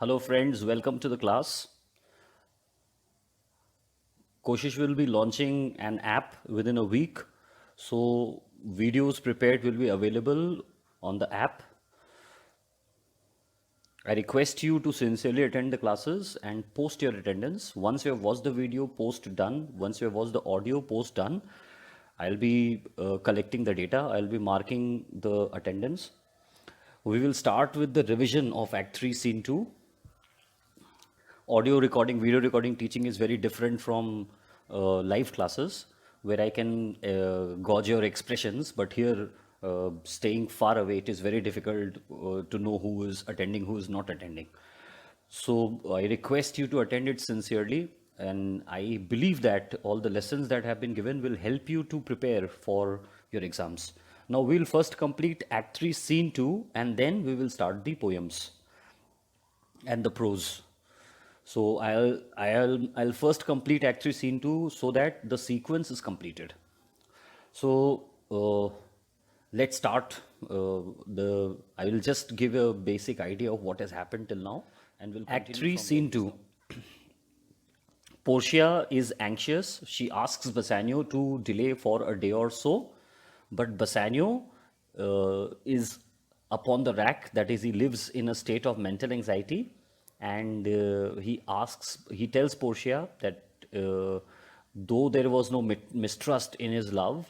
Hello friends, welcome to the class. Koshish will be launching an app within a week. So videos prepared will be available on the app. I request you to sincerely attend the classes and post your attendance. Once you have watched the video, post done. Once you have watched the audio, post done. I'll be collecting the data. I'll be marking the attendance. We will start with the revision of Act 3, Scene 2. Audio recording, video recording teaching is very different from live classes where I can gauge your expressions, but here staying far away, it is very difficult to know who is attending, who is not attending. So I request you to attend it sincerely, and I believe that all the lessons that have been given will help you to prepare for your exams. Now we'll first complete Act 3, Scene 2, and then we will start the poems and the prose. So I'll first complete Act 3 Scene 2 so that the sequence is completed. So let's start. I will just give a basic idea of what has happened till now, and we'll Act continue 3 from Scene 2. Portia is anxious. She asks Bassanio to delay for a day or so, but Bassanio is upon the rack. That is, he lives in a state of mental anxiety, and he tells Portia that though there was no mistrust in his love,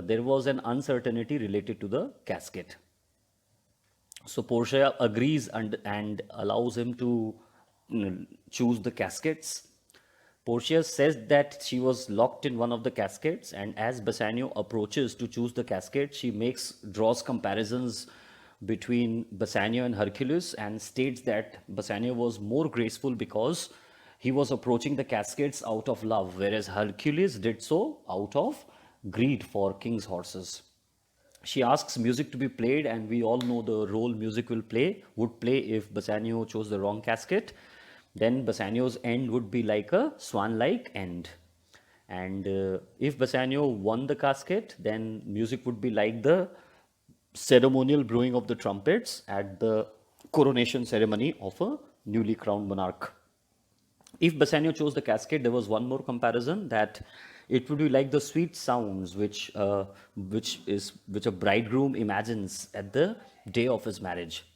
there was an uncertainty related to the casket. So Portia agrees and allows him to choose the caskets. Portia says that she was locked in one of the caskets, and as Bassanio approaches to choose the casket, she draws comparisons between Bassanio and Hercules and states that Bassanio was more graceful because he was approaching the caskets out of love, whereas Hercules did so out of greed for king's horses. She asks music to be played, and we all know the role music would play if Bassanio chose the wrong casket. Then Bassanio's end would be like a swan-like end. And if Bassanio won the casket, then music would be like the ceremonial blowing of the trumpets at the coronation ceremony of a newly crowned monarch. If Bassanio chose the casket, there was one more comparison that it would be like the sweet sounds which a bridegroom imagines at the day of his marriage.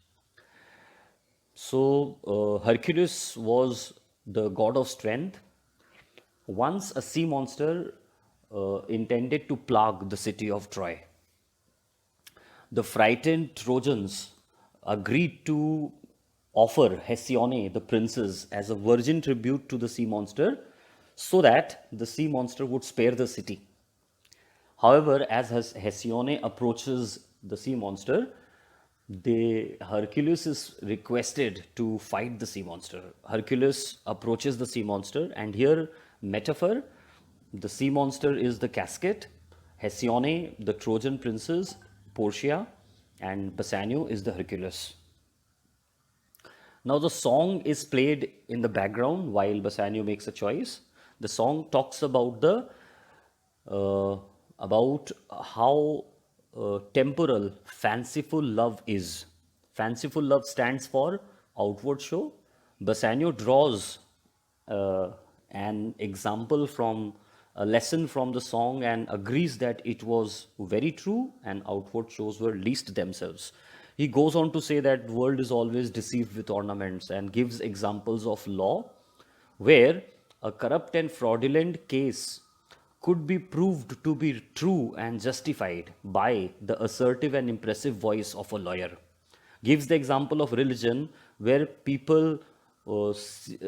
So Hercules was the god of strength. Once a sea monster intended to plague the city of Troy. The frightened Trojans agreed to offer Hesione, the princess, as a virgin tribute to the sea monster so that the sea monster would spare the city. However, as Hesione approaches the sea monster, Hercules is requested to fight the sea monster. Hercules approaches the sea monster, and here, metaphor, the sea monster is the casket, Hesione, the Trojan princess, Portia, and Bassanio is the Hercules. Now the song is played in the background while Bassanio makes a choice. The song talks about about how temporal, fanciful love is. Fanciful love stands for outward show. Bassanio draws an example from a lesson from the song and agrees that it was very true and outward shows were least themselves. He goes on to say that world is always deceived with ornaments and gives examples of law where a corrupt and fraudulent case could be proved to be true and justified by the assertive and impressive voice of a lawyer. Gives the example of religion where people,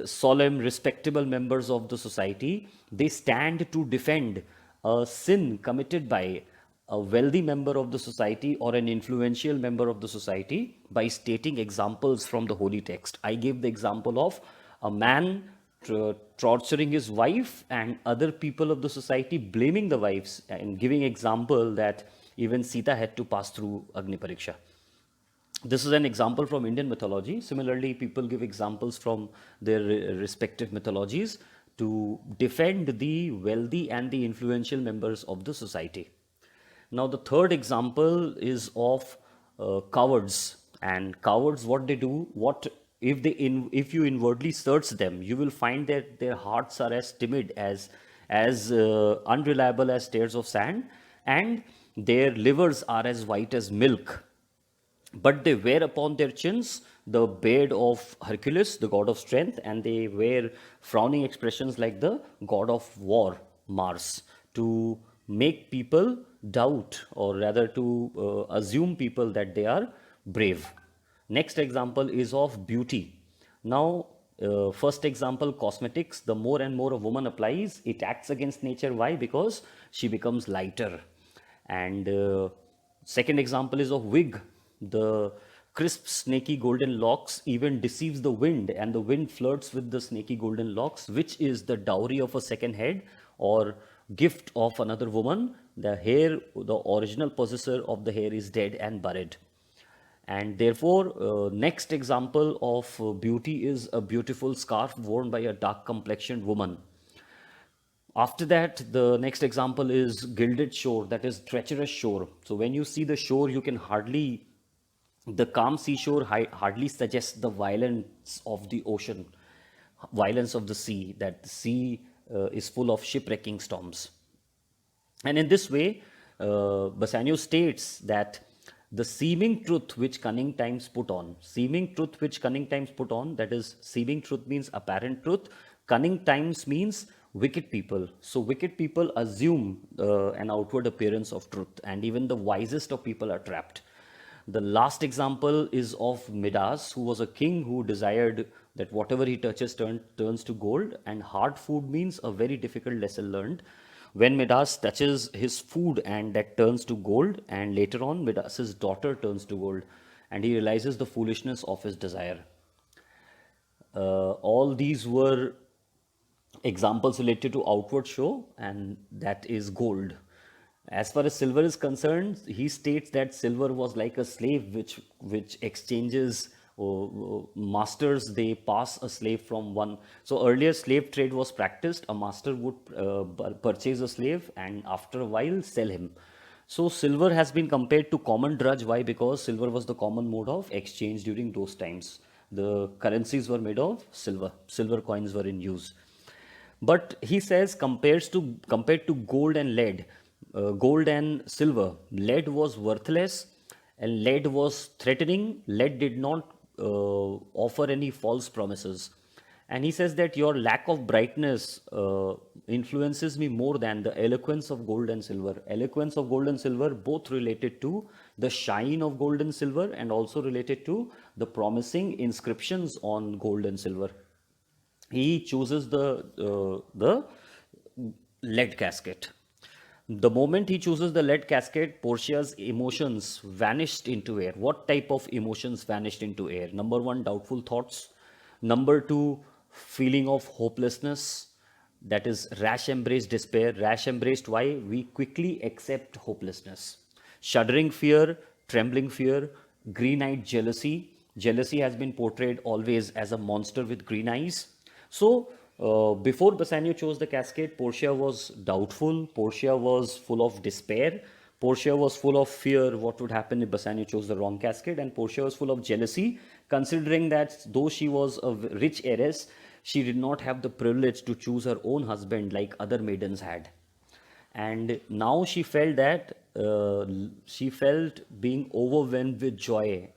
solemn, respectable members of the society, they stand to defend a sin committed by a wealthy member of the society or an influential member of the society by stating examples from the holy text. I gave the example of a man torturing his wife and other people of the society blaming the wives and giving example that even Sita had to pass through Agni Pariksha. This is an example from Indian mythology. Similarly, people give examples from their respective mythologies to defend the wealthy and the influential members of the society. Now, the third example is of cowards. And cowards, what they do, what if you inwardly search them, you will find that their hearts are as timid as unreliable as stairs of sand, and their livers are as white as milk. But they wear upon their chins the beard of Hercules, the god of strength, and they wear frowning expressions like the god of war, Mars, to make people doubt, or rather to assume people that they are brave. Next example is of beauty. Now, first example, cosmetics. The more and more a woman applies, it acts against nature. Why? Because she becomes lighter. And second example is of wig. The crisp, snaky golden locks even deceives the wind, and the wind flirts with the snaky golden locks, which is the dowry of a second head or gift of another woman. The hair, the original possessor of the hair, is dead and buried. And therefore, next example of beauty is a beautiful scarf worn by a dark complexioned woman. After that, the next example is gilded shore, that is treacherous shore. So when you see the shore, you can hardly, the calm seashore hardly suggests the violence of the ocean, violence of the sea, that the sea is full of shipwrecking storms. And in this way, Bassanio states that the seeming truth which cunning times put on, seeming truth which cunning times put on, that is, seeming truth means apparent truth, cunning times means wicked people. So, wicked people assume an outward appearance of truth, and even the wisest of people are trapped. The last example is of Midas, who was a king who desired that whatever he touches turns to gold, and hard food means a very difficult lesson learned. When Midas touches his food and that turns to gold, and later on Midas's daughter turns to gold, and he realizes the foolishness of his desire. All these were examples related to outward show, and that is gold. As far as silver is concerned, he states that silver was like a slave which exchanges masters. They pass a slave from one. So earlier slave trade was practiced. A master would purchase a slave and after a while sell him. So silver has been compared to common drudge. Why? Because silver was the common mode of exchange during those times. The currencies were made of silver. Silver coins were in use. But he says compared to gold and lead, gold and silver, lead was worthless and lead was threatening. Lead did not offer any false promises. And he says that your lack of brightness influences me more than the eloquence of gold and silver. Eloquence of gold and silver both related to the shine of gold and silver, and also related to the promising inscriptions on gold and silver. He chooses the lead casket. The moment he chooses the lead casket, Portia's emotions vanished into air. What type of emotions vanished into air? Number one, doubtful thoughts. Number two, feeling of hopelessness. That is rash embraced despair. Rash embraced, why? We quickly accept hopelessness. Shuddering fear, trembling fear, green-eyed jealousy. Jealousy has been portrayed always as a monster with green eyes. So, before Bassanio chose the casket, Portia was doubtful, Portia was full of despair, Portia was full of fear what would happen if Bassanio chose the wrong casket, and Portia was full of jealousy, considering that though she was a rich heiress, she did not have the privilege to choose her own husband like other maidens had. And now she felt that she felt being overwhelmed with joy.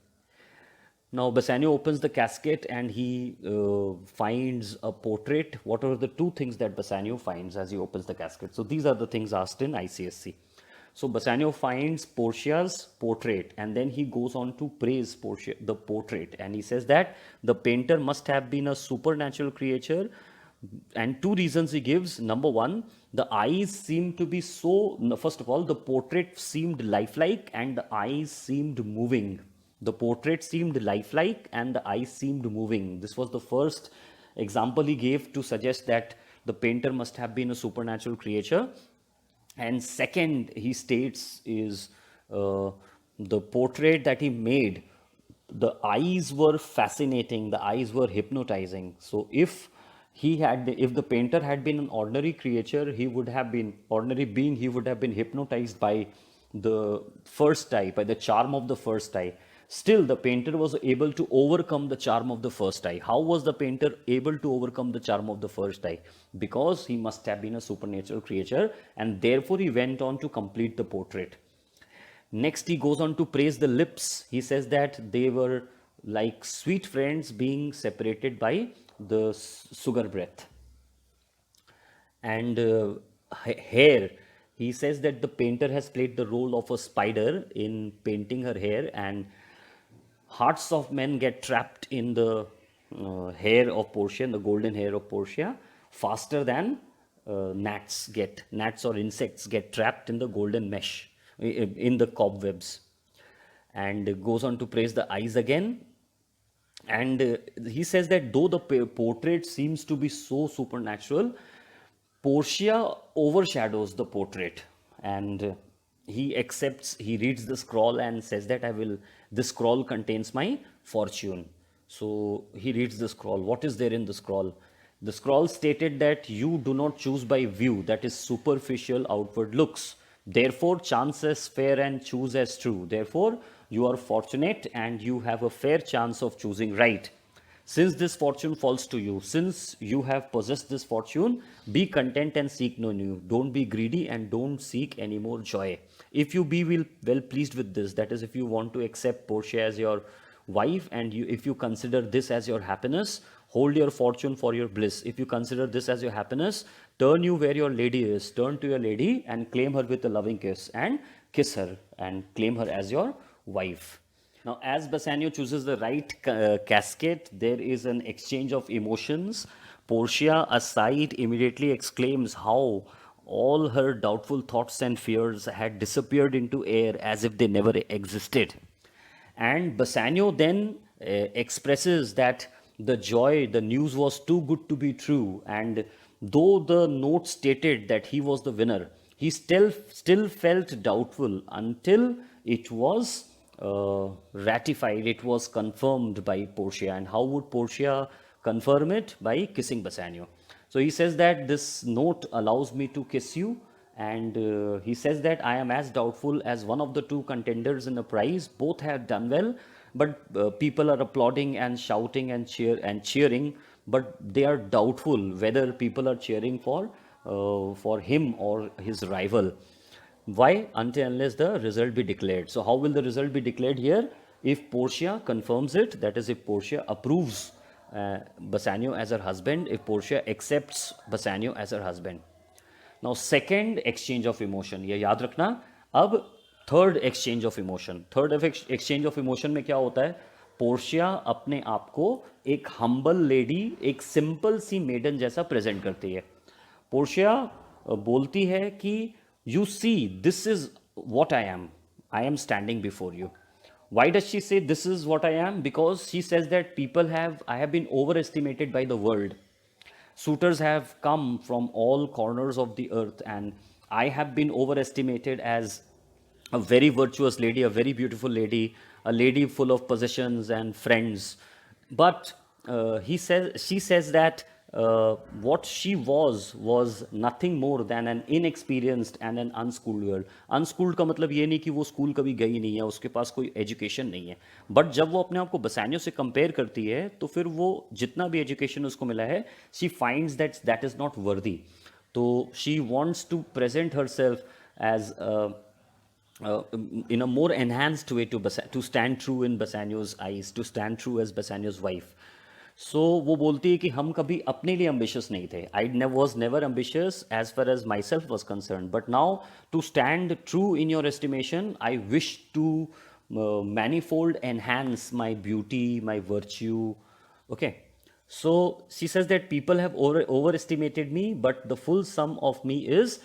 Now Bassanio opens the casket and he finds a portrait. What are the two things that Bassanio finds as he opens the casket? So these are the things asked in ICSC. So Bassanio finds Portia's portrait, and then he goes on to praise Portia, the portrait, and he says that the painter must have been a supernatural creature, and two reasons he gives. Number one, the eyes seem to be so, first of all, the portrait seemed lifelike and the eyes seemed moving. The portrait seemed lifelike and the eyes seemed moving. This was the first example he gave to suggest that the painter must have been a supernatural creature. And second, he states is the portrait that he made, the eyes were fascinating, the eyes were hypnotizing. So if the painter had been an ordinary creature, he would have been ordinary being, he would have been hypnotized by the first eye, by the charm of the first eye. Still, the painter was able to overcome the charm of the first eye. How was the painter able to overcome the charm of the first eye? Because he must have been a supernatural creature, and therefore he went on to complete the portrait. Next, he goes on to praise the lips. He says that they were like sweet friends being separated by the sugar breath. And hair, he says that the painter has played the role of a spider in painting her hair, and hearts of men get trapped in the hair of Portia, in the golden hair of Portia, faster than gnats or insects get trapped in the golden mesh, in the cobwebs. And goes on to praise the eyes again. And he says that though the portrait seems to be so supernatural, Portia overshadows the portrait, and he reads the scroll and says that this scroll contains my fortune. So he reads the scroll. What is there in the scroll? The scroll stated that you do not choose by view, that is superficial outward looks. Therefore, chance as fair and choose as true. Therefore, you are fortunate and you have a fair chance of choosing right. Since this fortune falls to you, since you have possessed this fortune, be content and seek no new. Don't be greedy and don't seek any more joy. If you be well pleased with this, that is, if you want to accept Portia as your wife, and if you consider this as your happiness, hold your fortune for your bliss. If you consider this as your happiness, turn you where your lady is. Turn to your lady and claim her with a loving kiss, and kiss her and claim her as your wife. Now, as Bassanio chooses the right casket, there is an exchange of emotions. Portia, aside, immediately exclaims how all her doubtful thoughts and fears had disappeared into air as if they never existed. And Bassanio then expresses that the joy, the news was too good to be true. And though the note stated that he was the winner, he still felt doubtful until it was ratified, it was confirmed by Portia. And how would Portia confirm it? By kissing Bassanio. So he says that this note allows me to kiss you, and he says that I am as doubtful as one of the two contenders in the prize. Both have done well, but people are applauding and shouting and cheering, but they are doubtful whether people are cheering for him or his rival. Why? Until unless the result be declared. So how will the result be declared here? If Portia confirms it, that is, if Portia approves Bassanio as her husband, if Portia accepts Bassanio as her husband. Now, second exchange of emotion, ये याद रखना. अब third exchange of emotion. Third exchange of emotion में क्या होता है? Portia अपने आप को एक humble lady, एक simple सी maiden जैसा present करती है. पोर्शिया बोलती है कि you see, this is what I am. I am standing before you. Why does she say this is what I am? Because she says that I have been overestimated by the world. Suitors have come from all corners of the earth, and I have been overestimated as a very virtuous lady, a very beautiful lady, a lady full of possessions and friends. But she says that what she was nothing more than an inexperienced and an unschooled girl. Unschooled का मतलब ये नहीं कि वो school कभी गई नहीं है, उसके पास कोई एजुकेशन नहीं है. बट जब वो अपने आप को बसानियो से कंपेयर करती है, तो फिर वो जितना भी एजुकेशन उसको मिला है, she finds that is not worthy. तो she wants to present herself as in a more enhanced way to stand true in Bassanio's eyes, to stand true as Bassanio's wife. So वो बोलती है कि हम कभी अपने लिए ambitious नहीं थे. I was never ambitious as far as myself was concerned. But now, to stand true in your estimation, I wish to manifold enhance my beauty, my virtue. Okay. So she says that people have overestimated me, but the full sum of me is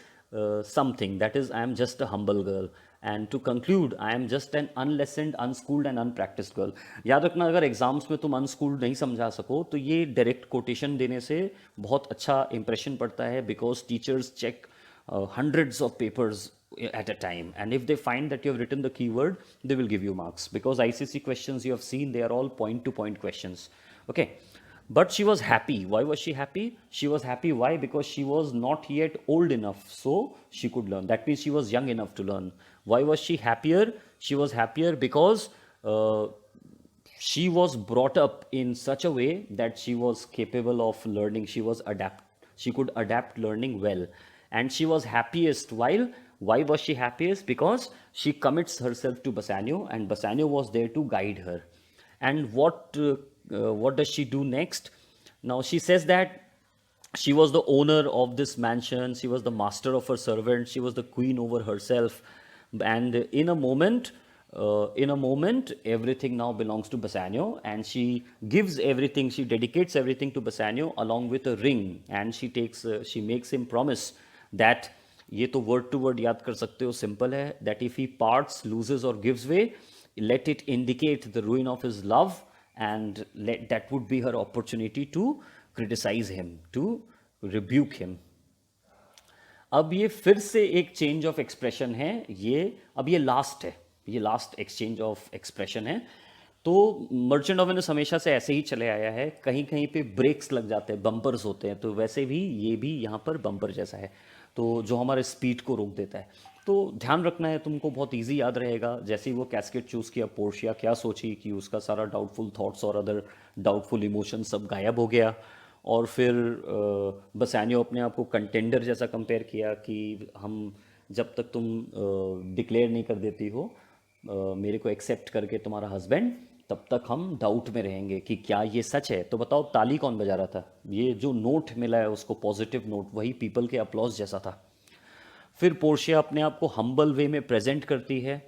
something. That is, I am just a humble girl. And to conclude, I am just an unlessoned, unschooled and unpracticed girl. याद रखना, अगर exams में तुम unschooled नहीं समझा सको, तो ये डायरेक्ट कोटेशन देने से बहुत अच्छा इंप्रेशन पड़ता है, because teachers check hundreds of papers at a time, and if they find that you have written the keyword, they will give you marks, because ICC questions you have seen, they are all point-to-point questions. Okay. But she was happy. Why was she happy? She was happy. Why? Because she was not yet old enough, so she could learn. That means she was young enough to learn. Why was she happier? She was happier because uh, she was brought up in such a way that she was capable of learning. She could adapt learning well, and she was happiest while. Why was she happiest? Because she commits herself to Bassanio, and Bassanio was there to guide her. And what does she do next? Now she says that she was the owner of this mansion, she was the master of her servant, she was the queen over herself, and in a moment everything now belongs to Bassanio, and she gives everything, she dedicates everything to Bassanio along with a ring, and she makes him promise that, ये तो word to word याद कर सकते हो, simple है, that if he parts, loses or gives way, let it indicate the ruin of his love, and that would be her opportunity to criticize him, to rebuke him. अब ये फिर से एक चेंज ऑफ एक्सप्रेशन है, अब ये last exchange of expression है. तो मर्चेंट ऑफ वेनिस हमेशा से ऐसे ही चले आया है, कहीं कहीं पे ब्रेक्स लग जाते हैं, बम्पर्स होते हैं, तो वैसे भी ये भी यहाँ पर बम्पर जैसा है, तो जो हमारे स्पीड को रोक देता है. तो ध्यान रखना है तुमको, बहुत इजी याद रहेगा. जैसे ही वो कैस्केट चूज़ किया, पोर्शिया क्या सोची कि उसका सारा डाउटफुल थॉट्स और अदर डाउटफुल इमोशन सब गायब हो गया, और फिर बसानियो अपने आप को कंटेंडर जैसा कंपेयर किया कि हम जब तक तुम डिक्लेयर नहीं कर देती हो मेरे को एक्सेप्ट करके तुम्हारा हस्बैंड, तब तक हम डाउट में रहेंगे कि क्या ये सच है. तो बताओ ताली कौन बजा रहा था? ये जो नोट मिला है उसको, पॉजिटिव नोट, वही पीपल के अप्लॉज जैसा था. फिर पोर्शिया अपने आप को हम्बल वे में प्रेजेंट करती है,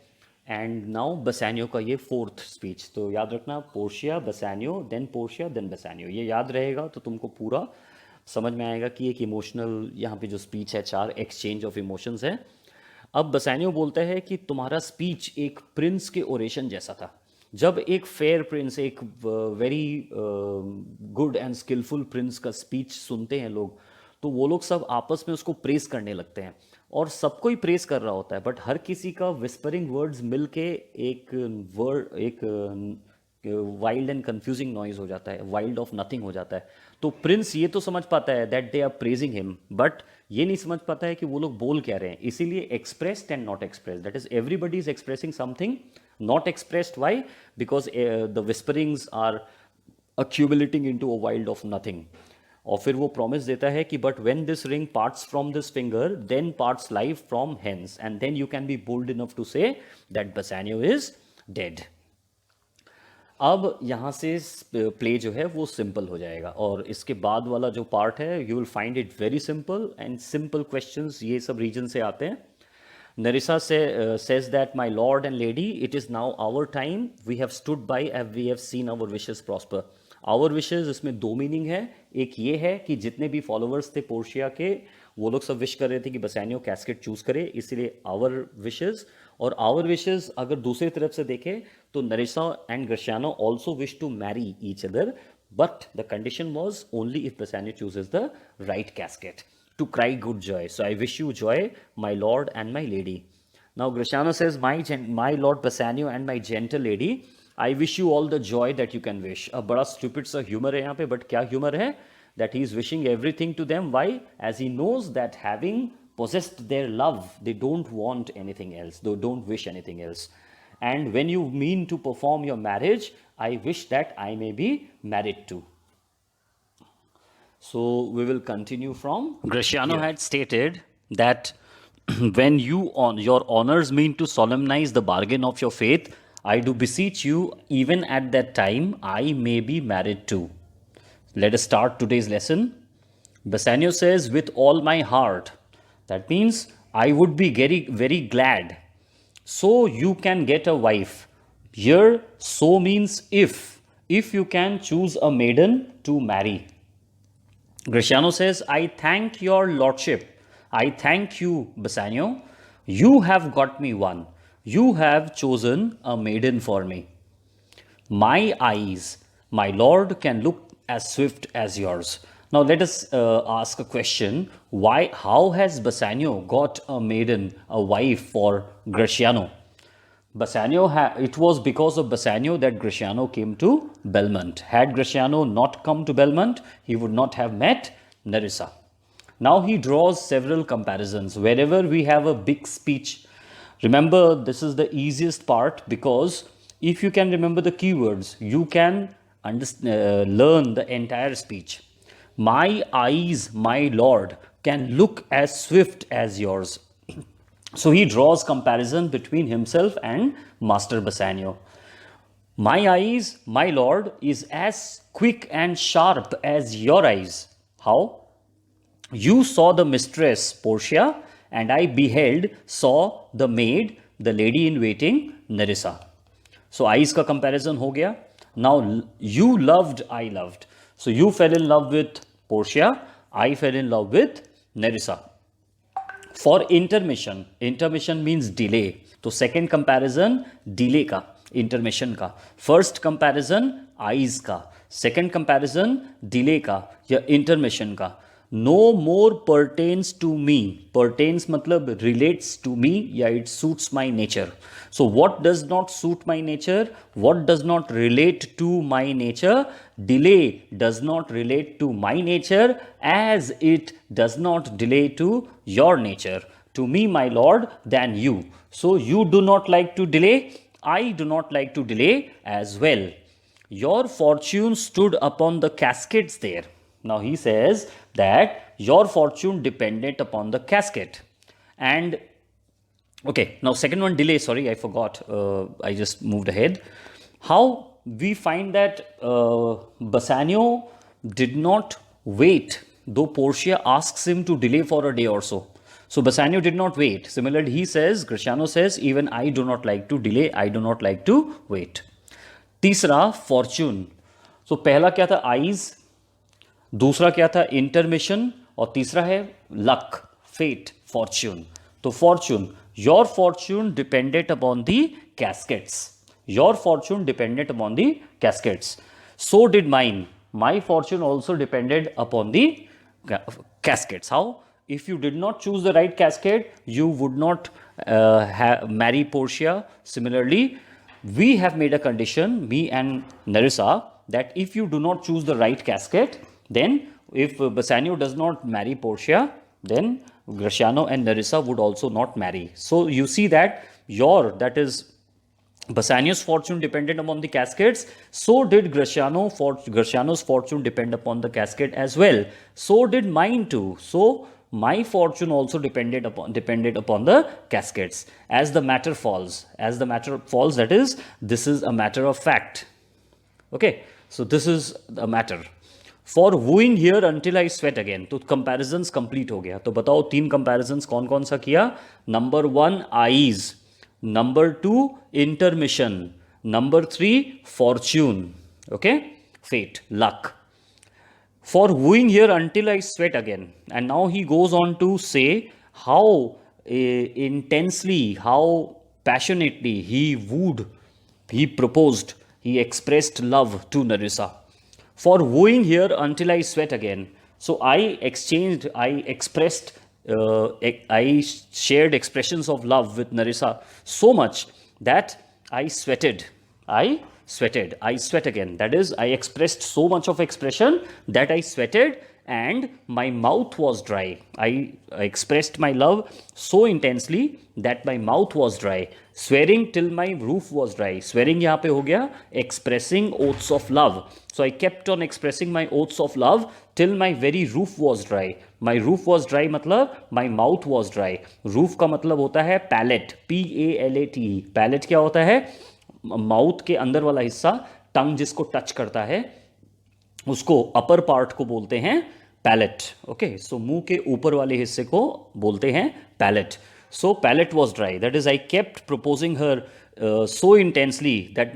एंड नाउ बसानियो का ये फोर्थ स्पीच. तो याद रखना, पोर्शिया, बसानियो, देन पोर्शिया, देन बसानियो, ये याद रहेगा तो तुमको पूरा समझ में आएगा कि एक इमोशनल यहाँ पे जो स्पीच है, 4 एक्सचेंज ऑफ इमोशंस है. अब बसानियो बोलता है कि तुम्हारा स्पीच एक प्रिंस के ओरेशन जैसा था. जब एक फेयर प्रिंस, एक very good and skilful prince का स्पीच सुनते हैं लोग, तो वो लोग सब आपस में उसको प्रेस करने लगते हैं, और सबको ही प्रेस कर रहा होता है, बट हर किसी का विस्परिंग वर्ड्स मिलके एक वाइल्ड एंड कंफ्यूजिंग नॉइज हो जाता है, वाइल्ड ऑफ नथिंग हो जाता है. तो प्रिंस ये तो समझ पाता है that they are praising him, but ये नहीं समझ पाता है कि वो लोग बोल क्या रहे हैं. इसीलिए expressed and not expressed, that is everybody is expressing something, not expressed. Why? Because the whisperings are accumulating into a wild of nothing. और फिर वो प्रॉमिस देता है कि but when this ring parts from this finger, then parts life from hence, and then you can be bold enough to say that Bassanio is dead. अब यहाँ से play जो है वो सिंपल हो जाएगा, और इसके बाद वाला जो पार्ट है you will find it very simple, and simple questions ये सब रीजन से आते हैं. Nerissa says that, my lord and lady, it is now our time. We have stood by and we have seen our wishes prosper. Our wishes इसमें 2 meaning है. एक ये है कि जितने भी फॉलोअर्स थे पोर्शिया के, वो लोग सब विश कर रहे थे कि बसानियो कैस्केट चूज करे, इसीलिए आवर विशेस. और आवर विशेस अगर दूसरी तरफ से देखें तो Nerissa and Gratiano also wish to marry each other, but the condition was only if Bassanio chooses the right casket. To cry good joy. So I wish you joy, my lord and my lady. Now Grishano says, my lord Bassanio and my gentle lady, I wish you all the joy that you can wish. A बड़ा stupid सा humor है यहाँ पे, but क्या humor है? That he is wishing everything to them. Why? As he knows that having possessed their love, they don't want anything else. They don't wish anything else. And when you mean to perform your marriage, I wish that I may be married too. So we will continue from. Gratiano had stated that when your honors mean to solemnize the bargain of your faith, I do beseech you, even at that time, I may be married too. Let us start today's lesson. Bassanio says, with all my heart. That means I would be very, very glad. So you can get a wife. Here, so means if you can choose a maiden to marry. Gratiano says, I thank your lordship. I thank you, Bassanio. You have got me one. You have chosen a maiden for me. My eyes, my lord, can look as swift as yours. Now let us ask a question. How has Bassanio got a maiden, a wife for Gratiano? It was because of Bassanio that Gratiano came to Belmont. Had Gratiano not come to Belmont, he would not have met Nerissa. Now he draws several comparisons. Wherever we have a big speech, remember this is the easiest part, because if you can remember the keywords, you can learn the entire speech. My eyes, my lord, can look as swift as yours. So he draws comparison between himself and Master Bassanio. My eyes, my lord, is as quick and sharp as your eyes. How? You saw the mistress Portia, and I saw the maid, the lady in waiting, Nerissa. So eyes का comparison हो गया. Now you loved, I loved. So you fell in love with Portia, I fell in love with Nerissa. For intermission, intermission means delay. तो second comparison delay का, intermission का. First comparison eyes का, second comparison delay का या intermission का. No more pertains to me. Pertains मतलब relates to me या it suits my nature. So what does not suit my nature? What does not relate to my nature? Delay does not relate to my nature as it does not delay to your nature. To me, my lord, than you. So you do not like to delay. I do not like to delay as well. Your fortune stood upon the caskets there. Now he says that your fortune depended upon the casket. And okay, now second one, delay. Sorry, I forgot. I just moved ahead. How we find that Bassanio did not wait, though Portia asks him to delay for a day or so. So Bassanio did not wait. Similarly, he says, Gratiano says, even I do not like to delay. I do not like to wait. तीसरा, fortune. So पहला क्या था? Eyes. दूसरा क्या था? Intermission. और तीसरा है luck, fate, fortune. तो fortune. Your fortune depended upon the caskets. Your fortune depended upon the caskets. So did mine. My fortune also depended upon the caskets. How? If you did not choose the right casket, you would not marry Portia. Similarly, we have made a condition, me and Nerissa, that if you do not choose the right casket, then if Bassanio does not marry Portia, then Gratiano and Nerissa would also not marry. So you see that that is Bassanio's fortune depended upon the caskets. So did Gratiano's fortune depend upon the casket as well. So did mine too. So my fortune also depended upon the caskets. As the matter falls, that is, this is a matter of fact. Okay, so this is a matter. For wooing here until I sweat again. तो comparisons complete हो गया. तो बताओ 3 comparisons कौन कौन सा किया? Number 1 eyes, number 2 intermission, number 3 fortune. Okay, fate, luck. For wooing here until I sweat again. And now he goes on to say how intensely, how passionately he wooed, he proposed, he expressed love to Nerissa. For wooing here until I sweat again. So I shared expressions of love with Nerissa so much that I sweated. I sweat again. That is, I expressed so much of expression that I sweated and my mouth was dry. I expressed my love so intensely that my mouth was dry. Swearing till my roof was dry. Swearing यहाँ पे हो गया expressing oaths of love. So I kept on expressing my oaths of love till my very roof was dry. My roof was dry मतलब my mouth was dry. Roof का मतलब होता है palate, P-A-L-A-T-E. Palate क्या होता है? Mouth के अंदर वाला हिस्सा, टंग जिसको टच करता है उसको अपर पार्ट को बोलते हैं पैलेट. ओके, सो मुंह के ऊपर वाले हिस्से को बोलते हैं palate. So palate was dry. That is I kept proposing her so intensely that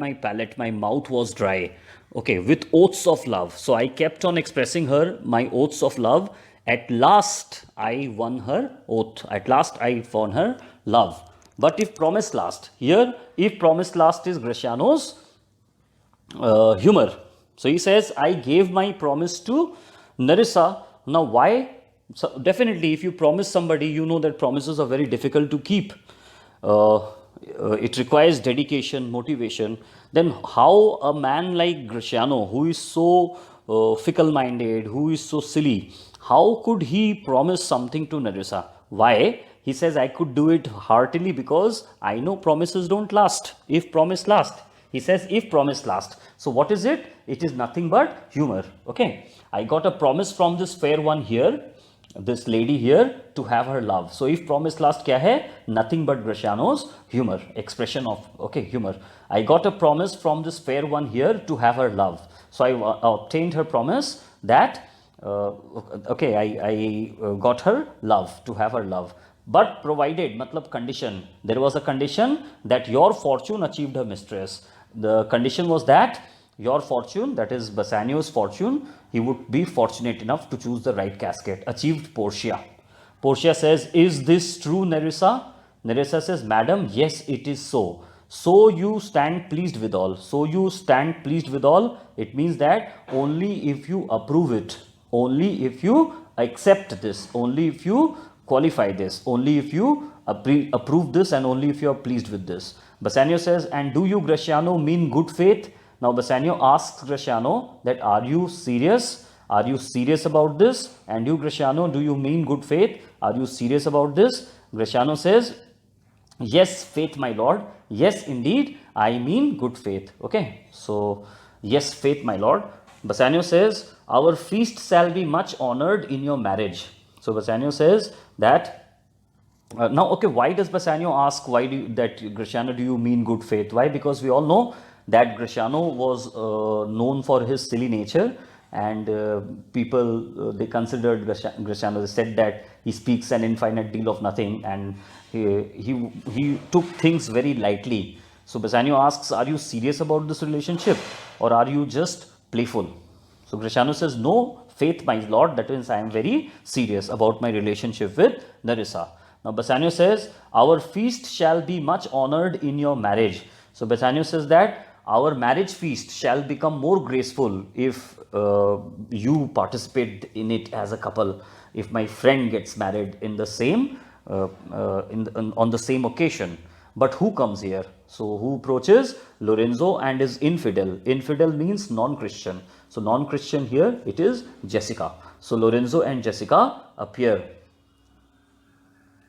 my mouth was dry. Okay, with oaths of love. So I kept on expressing her my oaths of love. At last I won her oath. At last I won her love. But if promise last, here if promise last is Gratiano's humor. So he says, I gave my promise to Nerissa. Now why? So definitely if you promise somebody, you know that promises are very difficult to keep. It requires dedication, motivation. Then how a man like Gratiano, who is so fickle-minded, who is so silly, how could he promise something to Nerissa? Why? He says, I could do it heartily because I know promises don't last. If promise lasts, He says, if promise last. So what is it? It is nothing but humor. Okay. I got a promise from this fair one here, this lady here, to have her love. So if promise last kya hai? Nothing but Graciano's humor, expression of, okay, humor. I got a promise from this fair one here to have her love. So I obtained her promise that, I got her love, to have her love. But provided, matlab condition, there was a condition that your fortune achieved her mistress. The condition was that your fortune, that is Bassanio's fortune, he would be fortunate enough to choose the right casket, achieved Portia. Portia says, is this true, Nerissa? Nerissa says, madam, yes, it is so. So you stand pleased withal. So you stand pleased withal. It means that only if you approve it, only if you accept this, only if you qualify this, only if you approve this, and only if you are pleased with this. Bassanio says, and do you, Graciano, mean good faith? Now Bassanio asks Graciano that, are you serious? Are you serious about this? And you, Graciano, do you mean good faith? Are you serious about this? Graciano says, yes, faith, my lord. Yes, indeed, I mean good faith. Okay, so yes, faith, my lord. Bassanio says, our feast shall be much honored in your marriage. So Bassanio says that, now, okay, why does Bassanio ask, why do you, that Graciano, do you mean good faith? Why? Because we all know that Graciano was known for his silly nature, and people, they considered Graciano, they said that he speaks an infinite deal of nothing, and he took things very lightly. So Bassanio asks, are you serious about this relationship, or are you just playful? So Graciano says, no, faith, my lord, that means I am very serious about my relationship with Nerissa. Now Bassanio says, our feast shall be much honored in your marriage. So Bassanio says that our marriage feast shall become more graceful if you participate in it as a couple. If my friend gets married in the same, on the same occasion. But who comes here? So who approaches? Lorenzo and is infidel. Infidel means non-Christian. So non-Christian here, it is Jessica. So Lorenzo and Jessica appear.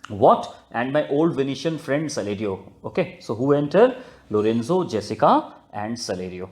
What? And my old Venetian friend Salerio. Okay, so who enter? Lorenzo, Jessica and Salerio.